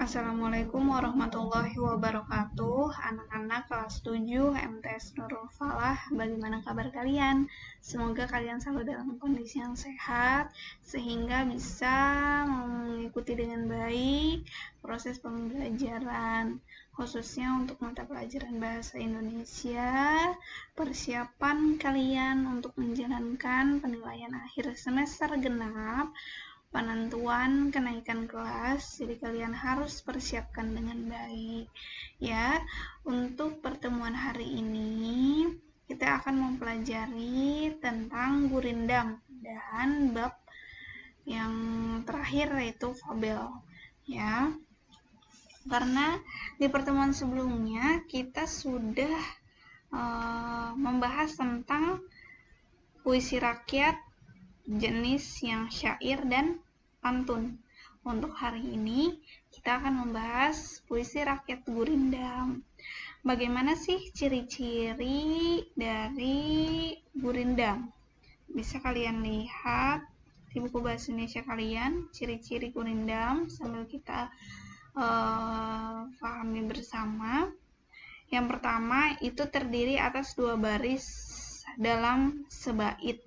Assalamualaikum warahmatullahi wabarakatuh. Anak-anak kelas 7 MTS Nurul Falah, bagaimana kabar kalian? Semoga kalian selalu dalam kondisi yang sehat sehingga bisa mengikuti dengan baik proses pembelajaran, khususnya untuk mata pelajaran bahasa Indonesia. Persiapan kalian untuk menjalankan penilaian akhir semester genap, penentuan kenaikan kelas, jadi kalian harus persiapkan dengan baik ya. Untuk pertemuan hari ini kita akan mempelajari tentang gurindam dan bab yang terakhir yaitu fabel ya, karena di pertemuan sebelumnya kita sudah membahas tentang puisi rakyat, jenis yang syair dan pantun. Untuk hari ini kita akan membahas puisi rakyat gurindam. Bagaimana sih ciri-ciri dari gurindam? Bisa kalian lihat di buku bahasa Indonesia kalian, ciri-ciri gurindam, sambil kita pahami bersama. Yang pertama itu terdiri atas 2 baris dalam sebait.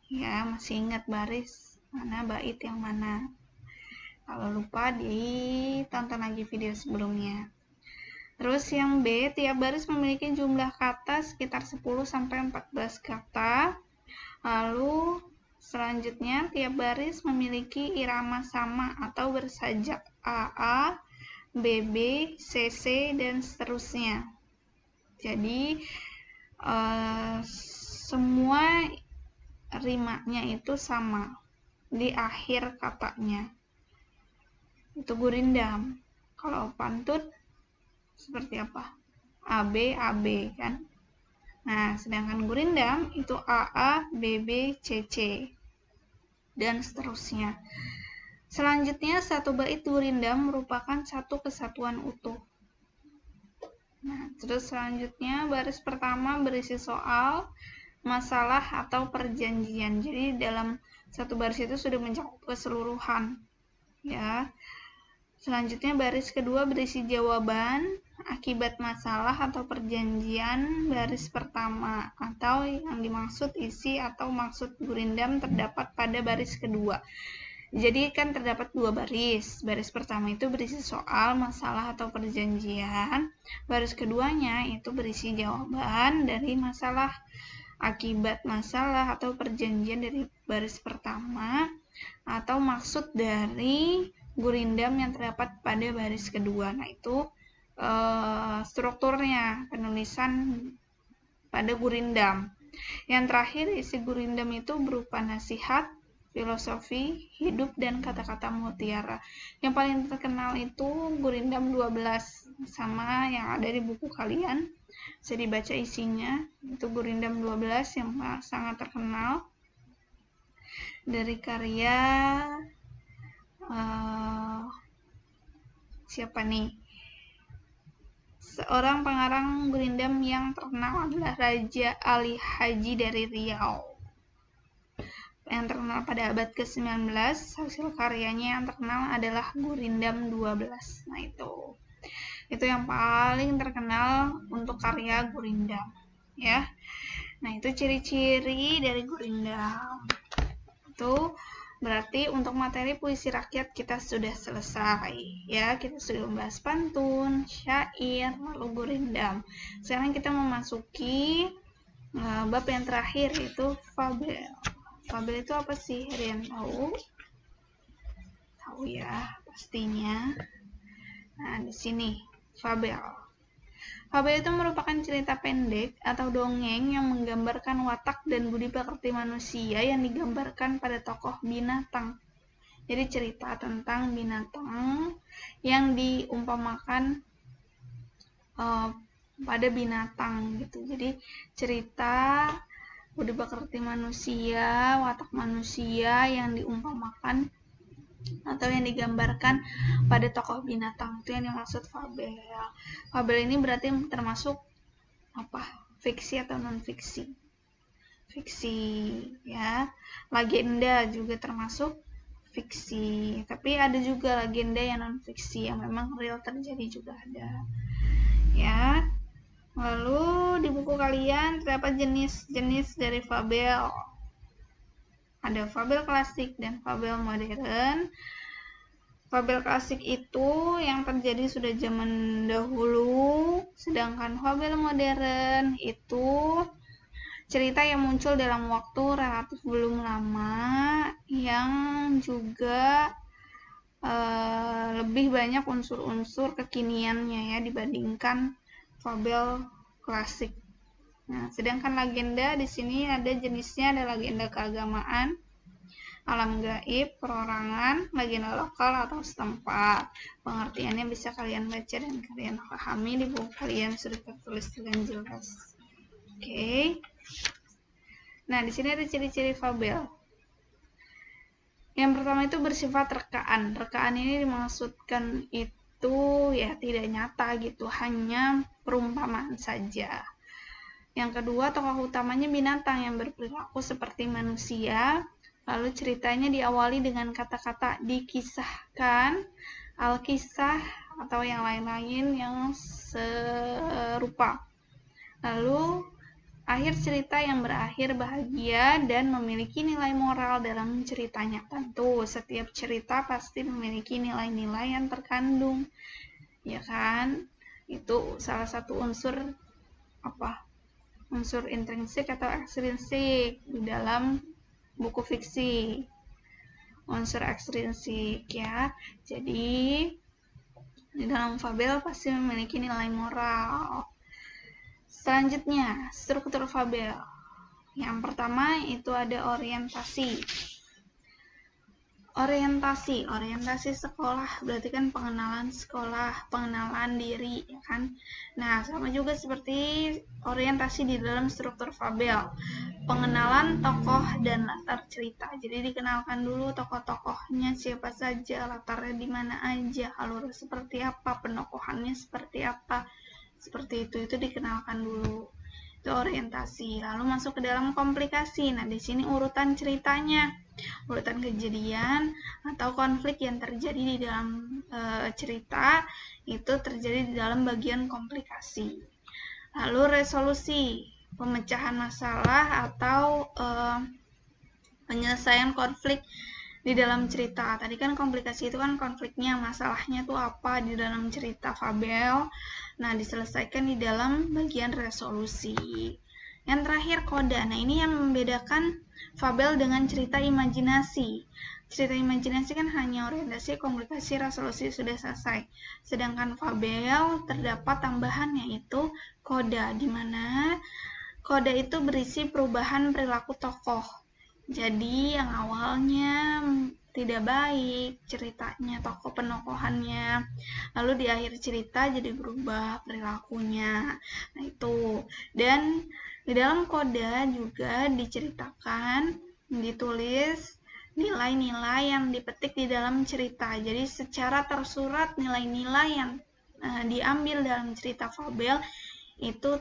Ya, masih ingat baris mana, bait yang mana? Kalau lupa, ditonton lagi video sebelumnya. Terus yang B, tiap baris memiliki jumlah kata sekitar 10-14 kata. Lalu selanjutnya tiap baris memiliki irama sama atau bersajak AA, BB, CC, dan seterusnya. Jadi semua rimanya itu sama di akhir katanya. Itu gurindam. Kalau pantun seperti apa? AB, AB kan? Nah, sedangkan gurindam itu AA, BB, CC, dan seterusnya. Selanjutnya, satu bait gurindam merupakan satu kesatuan utuh. Nah, terus selanjutnya baris pertama berisi soal, masalah atau perjanjian. Jadi dalam satu baris itu sudah mencakup keseluruhan ya. Selanjutnya baris kedua berisi jawaban, akibat masalah atau perjanjian baris pertama, atau yang dimaksud isi atau maksud gurindam terdapat pada baris kedua. Jadi kan terdapat 2 baris. Baris pertama itu berisi soal, masalah atau perjanjian. Baris keduanya itu berisi jawaban dari masalah, akibat masalah atau perjanjian dari baris pertama, atau maksud dari gurindam yang terdapat pada baris kedua. Nah, itu strukturnya penulisan pada gurindam. Yang terakhir, isi gurindam itu berupa nasihat, filosofi hidup, dan kata-kata mutiara. Yang paling terkenal itu gurindam 12, sama yang ada di buku kalian. Bisa dibaca isinya. Itu gurindam 12 yang sangat terkenal dari karya siapa nih? Seorang pengarang gurindam yang terkenal adalah Raja Ali Haji dari Riau, yang terkenal pada abad ke-19. Hasil karyanya yang terkenal adalah gurindam 12. Nah, itu yang paling terkenal untuk karya gurindam ya. Nah, itu ciri-ciri dari gurindam. Itu berarti untuk materi puisi rakyat kita sudah selesai ya. Kita sudah membahas pantun, syair, lalu gurindam. Sekarang kita memasuki bab yang terakhir, yaitu fabel. Fabel itu apa sih? Rian tahu? Tahu ya, pastinya. Nah, di sini fabel. Fabel itu merupakan cerita pendek atau dongeng yang menggambarkan watak dan budi pekerti manusia yang digambarkan pada tokoh binatang. Jadi cerita tentang binatang yang diumpamakan pada binatang gitu. Jadi cerita budi pekerti manusia, watak manusia yang diumpamakan atau yang digambarkan pada tokoh binatang, itu yang dimaksud fabel. Fabel ini berarti termasuk apa? Fiksi atau non fiksi? Fiksi ya. Legenda juga termasuk fiksi, tapi ada juga legenda yang non fiksi yang memang real terjadi juga ada ya. Lalu di buku kalian terdapat jenis-jenis dari fabel. Ada fabel klasik dan fabel modern. Fabel klasik itu yang terjadi sudah zaman dahulu, sedangkan fabel modern itu cerita yang muncul dalam waktu relatif belum lama, yang juga lebih banyak unsur-unsur kekiniannya ya dibandingkan fabel klasik. Nah, sedangkan legenda di sini ada jenisnya, ada legenda keagamaan, alam gaib, perorangan, legenda lokal atau setempat. Pengertiannya bisa kalian baca dan kalian pahami di buku kalian sudah tertulis dengan jelas. Oke. Nah, di sini ada ciri-ciri fabel. Yang pertama itu bersifat rekaan. Rekaan ini dimaksudkan itu ya tidak nyata gitu, hanya perumpamaan saja. Yang kedua, tokoh utamanya binatang yang berperilaku seperti manusia. Lalu ceritanya diawali dengan kata-kata dikisahkan, alkisah, atau yang lain-lain yang serupa. Lalu akhir cerita yang berakhir bahagia dan memiliki nilai moral dalam ceritanya. Tentu setiap cerita pasti memiliki nilai-nilai yang terkandung, ya kan? Itu salah satu unsur unsur intrinsik atau ekstrinsik di dalam buku fiksi. Unsur ekstrinsik ya. Jadi di dalam fabel pasti memiliki nilai moral. Selanjutnya, struktur fabel. Yang pertama itu ada orientasi. Orientasi sekolah berarti kan pengenalan sekolah, pengenalan diri, ya kan? Nah, sama juga seperti orientasi di dalam struktur fabel. Pengenalan tokoh dan latar cerita. Jadi dikenalkan dulu tokoh-tokohnya siapa saja, latarnya di mana aja, alur seperti apa, penokohannya seperti apa. Seperti itu dikenalkan dulu. Itu orientasi. Lalu masuk ke dalam komplikasi. Nah, di sini urutan ceritanya, urutan kejadian atau konflik yang terjadi di dalam cerita itu terjadi di dalam bagian komplikasi. Lalu resolusi, pemecahan masalah atau penyelesaian konflik di dalam cerita. Tadi kan komplikasi itu kan konfliknya, masalahnya itu apa di dalam cerita fabel. Nah, diselesaikan di dalam bagian resolusi. Yang terakhir koda. Nah, ini yang membedakan fabel dengan cerita imajinasi. Cerita imajinasi kan hanya orientasi, komplikasi, resolusi sudah selesai. Sedangkan fabel terdapat tambahan yaitu koda, di mana koda itu berisi perubahan perilaku tokoh. Jadi yang awalnya tidak baik ceritanya, tokoh penokohannya, lalu di akhir cerita jadi berubah perilakunya. Nah, itu. Dan di dalam koda juga diceritakan, ditulis nilai-nilai yang dipetik di dalam cerita. Jadi secara tersurat nilai-nilai yang diambil dalam cerita fabel itu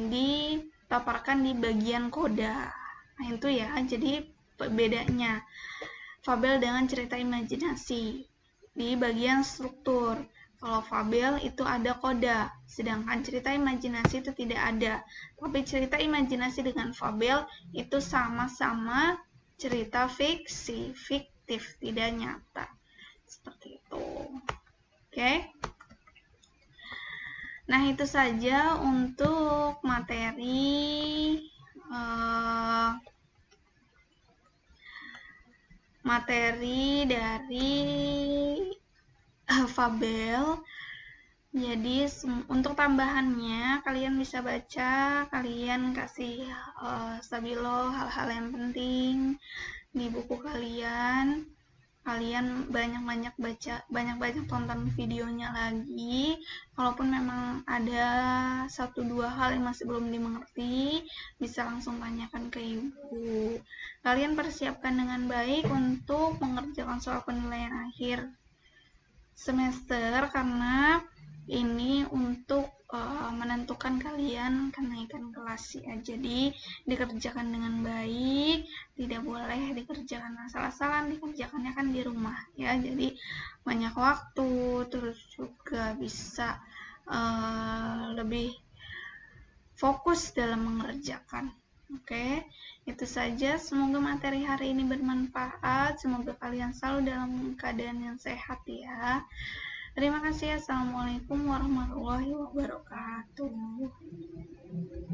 dipaparkan di bagian koda. Nah, itu ya, jadi bedanya fabel dengan cerita imajinasi di bagian struktur. Kalau fabel itu ada koda, sedangkan cerita imajinasi itu tidak ada. Tapi cerita imajinasi dengan fabel itu sama-sama cerita fiksi, fiktif, tidak nyata. Seperti itu. Oke? Nah, itu saja untuk materi dari fabel. Jadi untuk tambahannya kalian bisa baca, kalian kasih stabilo hal-hal yang penting di buku kalian. Kalian banyak-banyak baca, banyak-banyak tonton videonya lagi. Kalaupun memang ada 1-2 hal yang masih belum dimengerti, bisa langsung tanyakan ke ibu. Kalian persiapkan dengan baik untuk mengerjakan soal penilaian akhir semester, karena ini untuk menentukan kalian kenaikan kelas ya. Jadi dikerjakan dengan baik, tidak boleh dikerjakan asal-asalan, dikerjakannya kan di rumah ya. Jadi banyak waktu, terus juga bisa lebih fokus dalam mengerjakan. Oke, itu saja. Semoga materi hari ini bermanfaat. Semoga kalian selalu dalam keadaan yang sehat ya. Terima kasih. Assalamualaikum warahmatullahi wabarakatuh.